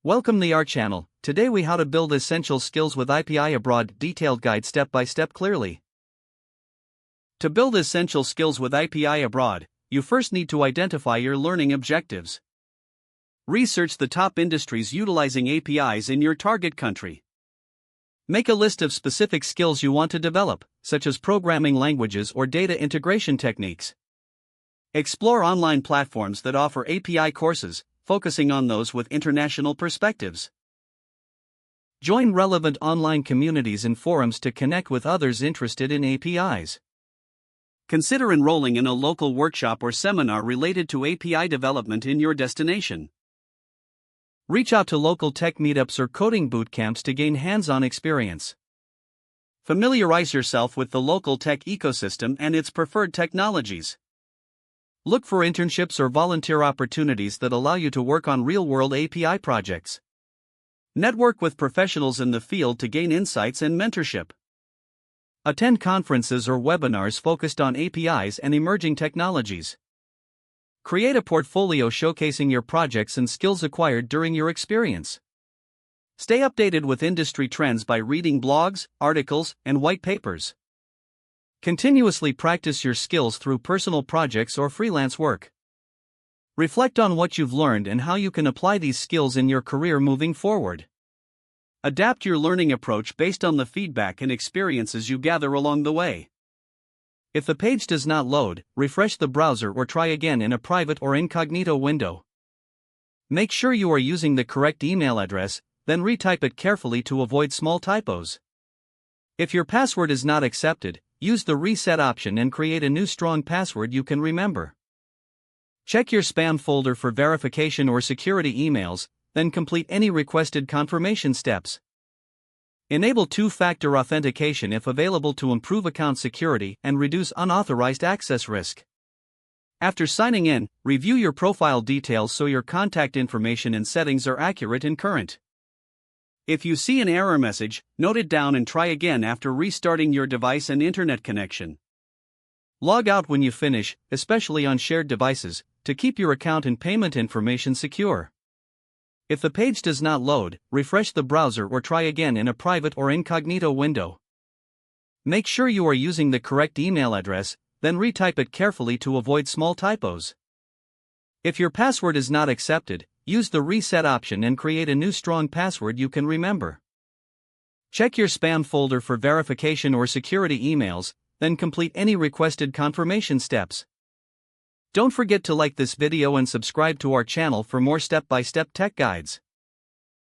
Welcome to our channel. Today we how to build essential skills with API abroad, detailed guide step by step clearly. To build essential skills with API abroad, you first need to identify your learning objectives. Research the top industries utilizing APIs in your target country. Make a list of specific skills you want to develop, such as programming languages or data integration techniques. Explore online platforms that offer API courses, focusing on those with international perspectives. Join relevant online communities and forums to connect with others interested in APIs. Consider enrolling in a local workshop or seminar related to API development in your destination. Reach out to local tech meetups or coding bootcamps to gain hands-on experience. Familiarize yourself with the local tech ecosystem and its preferred technologies. Look for internships or volunteer opportunities that allow you to work on real-world API projects. Network with professionals in the field to gain insights and mentorship. Attend conferences or webinars focused on APIs and emerging technologies. Create a portfolio showcasing your projects and skills acquired during your experience. Stay updated with industry trends by reading blogs, articles, and white papers. Continuously practice your skills through personal projects or freelance work. Reflect on what you've learned and how you can apply these skills in your career moving forward. Adapt your learning approach based on the feedback and experiences you gather along the way. If the page does not load, refresh the browser or try again in a private or incognito window. Make sure you are using the correct email address, then retype it carefully to avoid small typos. If your password is not accepted, use the reset option and create a new strong password you can remember. Check your spam folder for verification or security emails, then complete any requested confirmation steps. Enable two-factor authentication if available to improve account security and reduce unauthorized access risk. After signing in, review your profile details so your contact information and settings are accurate and current. If you see an error message, note it down and try again after restarting your device and internet connection. Log out when you finish, especially on shared devices, to keep your account and payment information secure. If the page does not load, refresh the browser or try again in a private or incognito window. Make sure you are using the correct email address, then retype it carefully to avoid small typos. If your password is not accepted, use the reset option and create a new strong password you can remember. Check your spam folder for verification or security emails, then complete any requested confirmation steps. Don't forget to like this video and subscribe to our channel for more step-by-step tech guides.